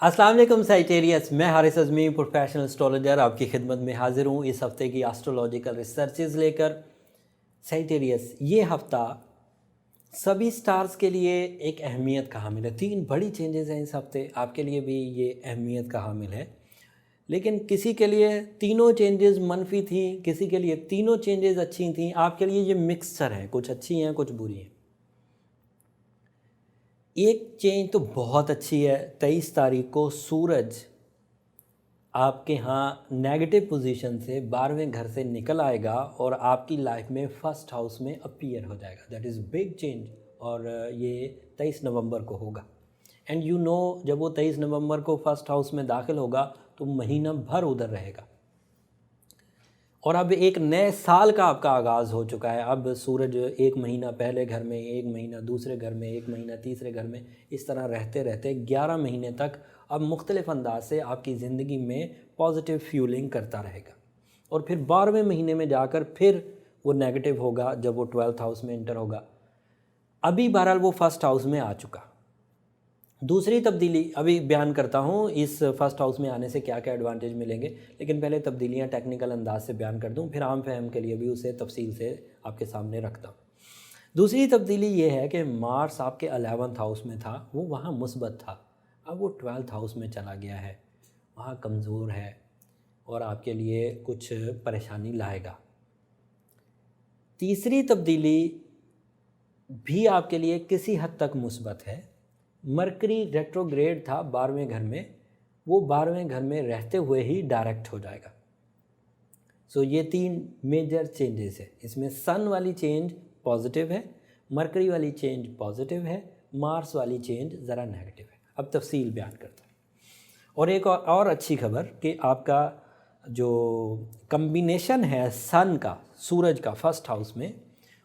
अस्सलाम वालेकुम साइटेरियस, मैं हारिस अज़मी प्रोफेशनल एस्ट्रोलॉजर आपकी खिदमत में हाज़िर हूँ इस हफ़्ते की एस्ट्रोलॉजिकल रिसर्चेज़ लेकर। साइटेरियस, ये हफ़्ता सभी स्टार्स के लिए एक अहमियत का हामिल है। 3 बड़ी चेंजेस हैं इस हफ़्ते, आपके लिए भी ये अहमियत का हामिल है। लेकिन किसी के लिए तीनों चेंजेस मनफी थी, किसी के लिए तीनों चेंजेस अच्छी थी, आपके लिए ये मिक्सचर है, कुछ अच्छी हैं कुछ बुरी हैं। एक चेंज तो बहुत अच्छी है, 23 तारीख को सूरज आपके यहाँ नेगेटिव पोजीशन से 12वें घर से निकल आएगा और आपकी लाइफ में फर्स्ट हाउस में अपीयर हो जाएगा। That is big change. और ये 23 नवंबर को होगा। एंड यू नो, जब वो 23 नवंबर को फर्स्ट हाउस में दाखिल होगा तो महीना भर उधर रहेगा। और अब एक नए साल का आपका आगाज़ हो चुका है। अब सूरज 1 महीना पहले घर में, 1 महीना दूसरे घर में, 1 महीना तीसरे घर में, इस तरह रहते रहते 11 महीने तक अब मुख्तलिफ़ अंदाज से आपकी ज़िंदगी में पॉजिटिव फ्यूलिंग करता रहेगा। और फिर 12वें महीने में जाकर फिर वो नेगेटिव होगा जब वो 12th हाउस में एंटर होगा। अभी बहरहाल वो फर्स्ट हाउस में आ चुका। दूसरी तब्दीली अभी बयान करता हूँ, इस फर्स्ट हाउस में आने से क्या क्या एडवांटेज मिलेंगे, लेकिन पहले तब्दीलियाँ टेक्निकल अंदाज से बयान कर दूँ, फिर आम फहम के लिए भी उसे तफसील से आपके सामने रखता हूँ। दूसरी तब्दीली ये है कि मार्स आपके 11th हाउस में था, वो वहाँ मुस्बत था, अब वो 12th हाउस में चला गया है, वहाँ कमज़ोर है और आपके लिए कुछ परेशानी लाएगा। तीसरी तब्दीली भी आपके लिए किसी हद तक मुस्बत है। मरकरी रेट्रोग्रेड था 12वें घर में, वो 12वें घर में रहते हुए ही डायरेक्ट हो जाएगा। सो ये 3 मेजर चेंजेस है। इसमें सन वाली चेंज पॉजिटिव है, मरकरी वाली चेंज पॉजिटिव है, मार्स वाली चेंज ज़रा नेगेटिव है। अब तफसील बयान करता हूँ। और एक और अच्छी खबर कि आपका जो कम्बिनेशन है सन का, सूरज का फर्स्ट हाउस में,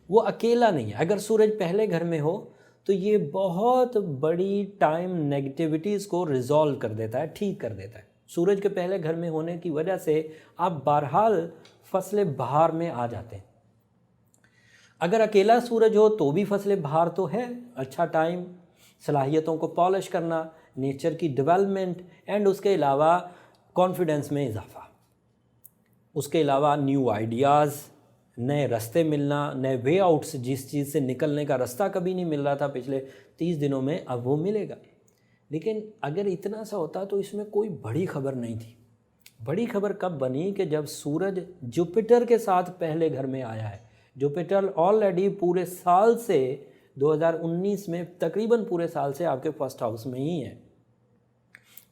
वो अकेला नहीं है। अगर सूरज पहले घर में हो तो ये बहुत बड़ी टाइम नेगेटिविटीज़ को रिजॉल्व कर देता है, ठीक कर देता है। सूरज के पहले घर में होने की वजह से आप बहरहाल फसलें बहार में आ जाते हैं। अगर अकेला सूरज हो तो भी फसलें बहार तो है, अच्छा टाइम, सलाहियतों को पॉलिश करना, नेचर की डेवलपमेंट एंड उसके अलावा कॉन्फिडेंस में इजाफा, उसके अलावा न्यू आइडियाज़, नए रास्ते मिलना, नए वे आउट्स, जिस चीज़ से निकलने का रास्ता कभी नहीं मिल रहा था पिछले 30 दिनों में, अब वो मिलेगा। लेकिन अगर इतना सा होता तो इसमें कोई बड़ी खबर नहीं थी। बड़ी खबर कब बनी कि जब सूरज जुपिटर के साथ पहले घर में आया है। जुपिटर ऑलरेडी पूरे साल से 2019 में तकरीबन पूरे साल से आपके फर्स्ट हाउस में ही है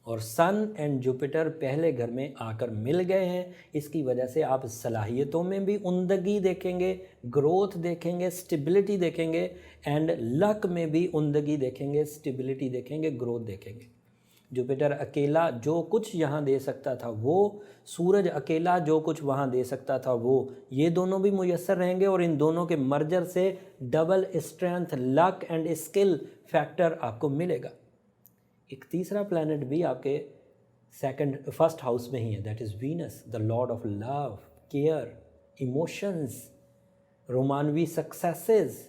और सन एंड जुपिटर पहले घर में आकर मिल गए हैं। इसकी वजह से आप सलाहियतों में भी उम्दगी देखेंगे, ग्रोथ देखेंगे, स्टेबिलिटी देखेंगे एंड लक में भी उम्दगी देखेंगे, स्टेबिलिटी देखेंगे, ग्रोथ देखेंगे। जुपिटर अकेला जो कुछ यहाँ दे सकता था वो, सूरज अकेला जो कुछ वहाँ दे सकता था वो, ये दोनों भी मुयस्सर रहेंगे और इन दोनों के मर्जर से double strength, luck and skill factor आपको मिलेगा। एक तीसरा प्लैनेट भी आपके फर्स्ट हाउस में ही है, that is Venus, the lord of love, care, emotions, रोमानवी successes,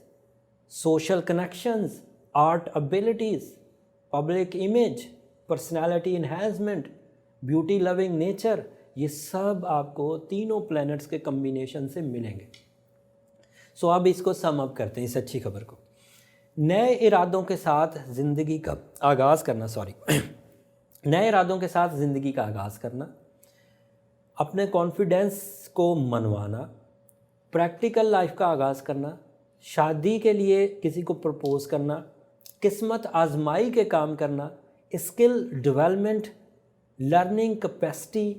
social connections, art abilities, public image, personality enhancement, beauty loving nature, ये सब आपको तीनों प्लैनेट्स के कम्बिनेशन से मिलेंगे। सो अब इसको सम अप करते हैं, इस अच्छी खबर को। नए इरादों के साथ ज़िंदगी का आगाज़ करना, नए इरादों के साथ ज़िंदगी का आगाज़ करना, अपने कॉन्फिडेंस को मनवाना, प्रैक्टिकल लाइफ का आगाज़ करना, शादी के लिए किसी को प्रपोज़ करना, किस्मत आजमाई के काम करना, स्किल डेवलपमेंट, लर्निंग कैपेसिटी,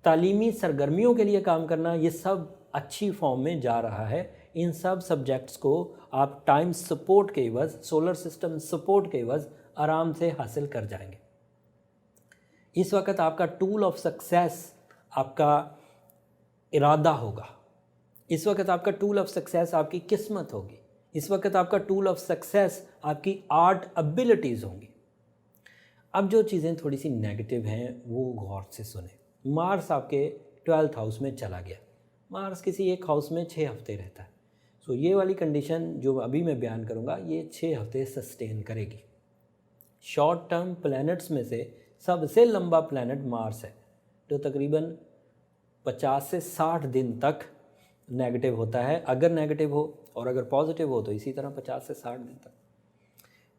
तालीमी सरगर्मियों के लिए काम करना, ये सब अच्छी फॉर्म में जा रहा है। इन सब सब्जेक्ट्स को आप टाइम सपोर्ट के एवज़, सोलर सिस्टम सपोर्ट के एवज़ आराम से हासिल कर जाएंगे। इस वक्त आपका टूल ऑफ सक्सेस आपका इरादा होगा। इस वक्त आपका टूल ऑफ सक्सेस आपकी किस्मत होगी। इस वक्त आपका टूल ऑफ सक्सेस आपकी आर्ट एबिलिटीज़ होंगी। अब जो चीज़ें थोड़ी सी नेगेटिव हैं वो गौर से सुने। मार्स आपके 12th हाउस में चला गया। मार्स किसी एक हाउस में 6 हफ्ते रहता है। सो ये वाली कंडीशन जो अभी मैं बयान करूँगा ये 6 हफ्ते सस्टेन करेगी। शॉर्ट टर्म प्लैनेट्स में से सबसे लंबा प्लैनेट मार्स है, जो तकरीबन 50 से 60 दिन तक नेगेटिव होता है, अगर नेगेटिव हो, और अगर पॉजिटिव हो तो इसी तरह 50 से 60 दिन तक।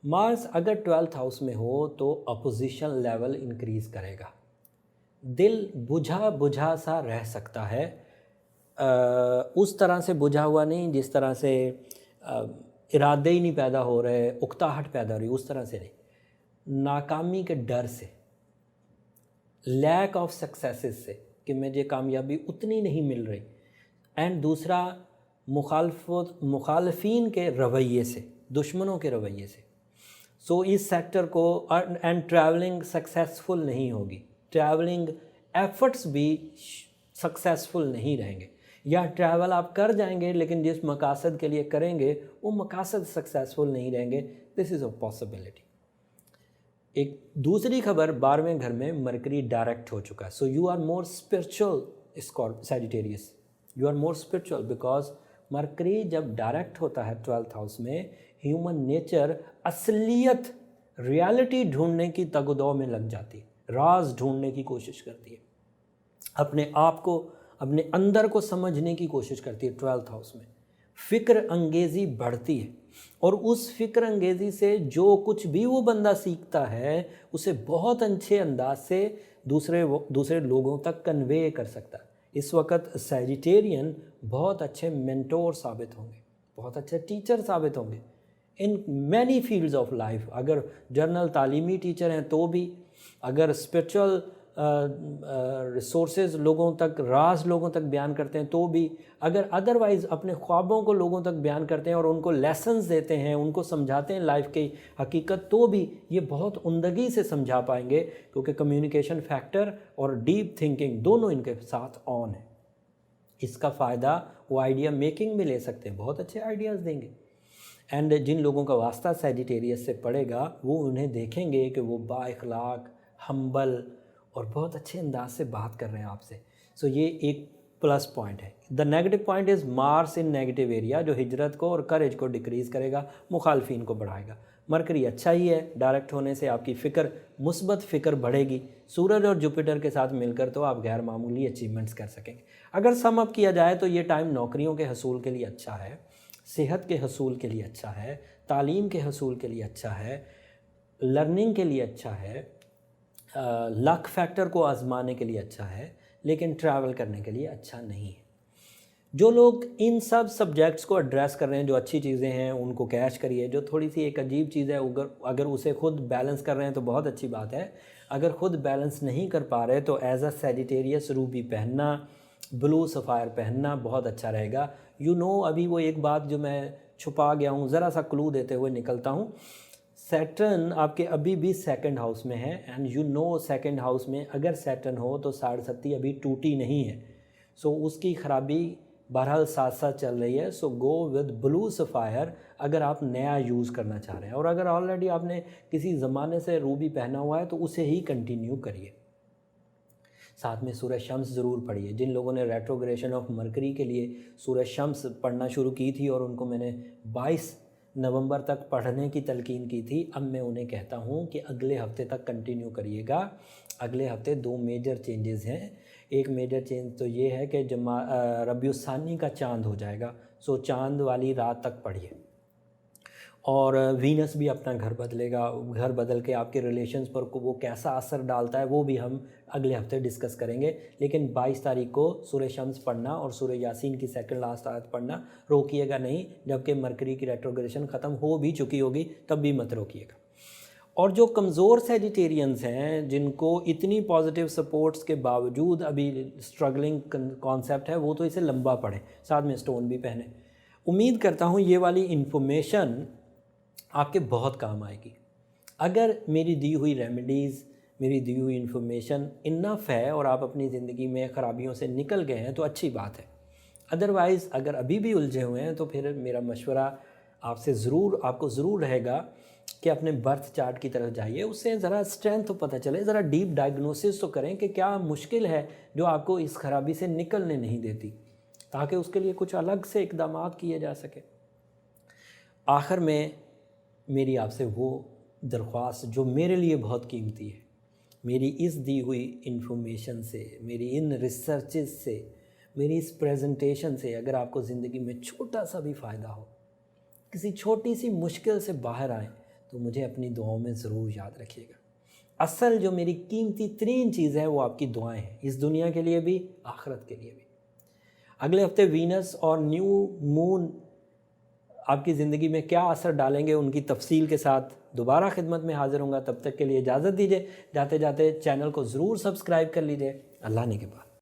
मार्स अगर 12th हाउस में हो तो अपोजिशन लेवल इंक्रीज़ करेगा, दिल बुझा बुझा सा रह सकता है, उस तरह से बुझा हुआ नहीं जिस तरह से इरादे ही नहीं पैदा हो रहे, उकताहट पैदा हो रही, उस तरह से नहीं, नाकामी के डर से, लैक ऑफ सक्सेसेस से कि मुझे कामयाबी उतनी नहीं मिल रही, एंड दूसरा मुखालफीन के रवैये से, दुश्मनों के रवैये से। सो इस सेक्टर को, एंड ट्रैवलिंग सक्सेसफुल नहीं होगी, ट्रैवलिंग एफर्ट्स भी सक्सेसफुल नहीं रहेंगे, या ट्रैवल आप कर जाएंगे लेकिन जिस मकासद के लिए करेंगे वो मकासद सक्सेसफुल नहीं रहेंगे। This is a possibility. एक दूसरी खबर, 12वें घर में मरकरी डायरेक्ट हो चुका है। So you are more spiritual Sagittarius, you are more spiritual because Mercury जब डायरेक्ट होता है 12th हाउस में, ह्यूमन नेचर असलियत, रियलिटी ढूंढने की तगदौ में लग जाती है, राज ढूंढने की कोशिश करती है, अपने आप को, अपने अंदर को समझने की कोशिश करती है। 12th हाउस में फ़िक्र अंगेज़ी बढ़ती है, और उस फ़िक्र अंगेज़ी से जो कुछ भी वो बंदा सीखता है उसे बहुत अच्छे अंदाज से दूसरे लोगों तक कन्वे कर सकता है। इस वक्त सैजिटेरियन बहुत अच्छे मेंटोर साबित होंगे, बहुत अच्छे टीचर साबित होंगे in many fields of life. अगर जर्नल तालीमी टीचर हैं तो भी, अगर स्पिरिचुअल रिसोर्सेज लोगों तक, राज लोगों तक बयान करते हैं तो भी, अगर अदरवाइज़ अपने ख्वाबों को लोगों तक बयान करते हैं और उनको लेसन्स देते हैं, उनको समझाते हैं लाइफ की हकीकत, तो भी ये बहुत उम्दगी से समझा पाएंगे, क्योंकि कम्युनिकेशन फैक्टर और डीप थिंकिंग दोनों इनके साथ ऑन है। इसका फ़ायदा वो आइडिया मेकिंग में ले सकते हैं, बहुत अच्छे आइडियाज़ देंगे। एंड जिन लोगों का वास्ता सैजिटेरियस से पड़ेगा वो उन्हें देखेंगे कि वो बाइखलाक, हम्बल और बहुत अच्छे अंदाज से बात कर रहे हैं आपसे। सो ये एक प्लस पॉइंट है। The negative point is Mars in negative area, जो हिजरत को और करेज को डिक्रीज़ करेगा, मुखालफिन को बढ़ाएगा। मरकरी अच्छा ही है, डायरेक्ट होने से आपकी फ़िक्र, मुस्बत फ़िक्र बढ़ेगी। सूरज और जुपिटर के साथ मिलकर तो आप गैर मामूली अचीवमेंट्स कर सकेंगे। अगर सम अप किया जाए तो ये टाइम नौकरियों के हसूल के लिए अच्छा है, सेहत के हसूल के लिए अच्छा है, तालीम के हसूल के लिए अच्छा है, लर्निंग के लिए अच्छा है, लक फैक्टर को आजमाने के लिए अच्छा है, लेकिन ट्रैवल करने के लिए अच्छा नहीं है। जो लोग इन सब सब्जेक्ट्स को एड्रेस कर रहे हैं, जो अच्छी चीज़ें हैं उनको कैच करिए। जो थोड़ी सी एक अजीब चीज़ है, अगर उसे खुद बैलेंस कर रहे हैं तो बहुत अच्छी बात है। अगर खुद बैलेंस नहीं कर पा रहे तो एज अ सैजिटेरियस रूबी पहनना, ब्लू सफ़ायर पहनना बहुत अच्छा रहेगा। अभी वो एक बात जो मैं छुपा गया हूँ, ज़रा सा क्लू देते हुए निकलता हूँ। सैटर्न आपके अभी भी 2nd हाउस में है, एंड 2nd हाउस में अगर सैटर्न हो तो 67 अभी टूटी नहीं है। सो उसकी ख़राबी बहरहाल साथ साथ चल रही है। सो गो विद ब्लू सफ़ायर अगर आप नया यूज़ करना चाह रहे हैं, और अगर ऑलरेडी आपने किसी ज़माने से रूबी पहना हुआ है तो उसे ही कंटिन्यू करिए। साथ में सूरज शम्स ज़रूर पढ़िए। जिन लोगों ने रेट्रोग्रेशन ऑफ मरकरी के लिए सूरज शम्स पढ़ना शुरू की थी और उनको मैंने 22 नवंबर तक पढ़ने की तलकीन की थी, अब मैं उन्हें कहता हूँ कि अगले हफ्ते तक कंटिन्यू करिएगा। अगले हफ्ते 2 मेजर चेंजेस हैं। एक मेजर चेंज तो ये है कि रबीउस्सानी का चांद हो जाएगा। सो चांद वाली रात तक पढ़िए। और वीनस भी अपना घर बदलेगा, घर बदल के आपके रिलेशंस पर को वो कैसा असर डालता है वो भी हम अगले हफ्ते डिस्कस करेंगे। लेकिन 22 तारीख को सूरह शम्स पढ़ना और सूरह यासीन की सेकंड लास्ट आयत पढ़ना रोकिएगा नहीं, जबकि मरकरी की रेट्रोग्रेशन ख़त्म हो भी चुकी होगी तब भी मत रोकिएगा। और जो कमज़ोर सैजिटेरियंस हैं, जिनको इतनी पॉजिटिव सपोर्ट्स के बावजूद अभी स्ट्रगलिंग कॉन्सेप्ट है, वो तो इसे लंबा पढ़ें, साथ में स्टोन भी पहने। उम्मीद करता हूँ ये वाली इन्फॉर्मेशन आपके बहुत काम आएगी। अगर मेरी दी हुई रेमेडीज़, मेरी दी हुई इन्फॉर्मेशन इनफ है और आप अपनी ज़िंदगी में ख़राबियों से निकल गए हैं तो अच्छी बात है। अदरवाइज़ अगर अभी भी उलझे हुए हैं तो फिर मेरा मशवरा आपको ज़रूर रहेगा कि अपने बर्थ चार्ट की तरफ जाइए, उससे ज़रा स्ट्रेंथ तो पता चले, ज़रा डीप डायग्नोसिस तो करें कि क्या मुश्किल है जो आपको इस खराबी से निकलने नहीं देती, ताकि उसके लिए कुछ अलग से इक़दाम किए जा सके। आखिर में मेरी आपसे वो दरख्वास्त जो मेरे लिए बहुत कीमती है, मेरी इस दी हुई इन्फॉर्मेशन से, मेरी इन रिसर्चेस से, मेरी इस प्रेजेंटेशन से अगर आपको ज़िंदगी में छोटा सा भी फ़ायदा हो, किसी छोटी सी मुश्किल से बाहर आए, तो मुझे अपनी दुआओं में ज़रूर याद रखिएगा। असल जो मेरी कीमती तरीन चीज़ है वो आपकी दुआएं हैं, इस दुनिया के लिए भी, आखिरत के लिए भी। अगले हफ्ते वीनस और न्यू मून आपकी ज़िंदगी में क्या असर डालेंगे, उनकी तफसील के साथ दोबारा खिदमत में हाज़िर होऊंगा। तब तक के लिए इजाज़त दीजिए। जाते जाते चैनल को ज़रूर सब्सक्राइब कर लीजिए। अल्लाह ने के बाद।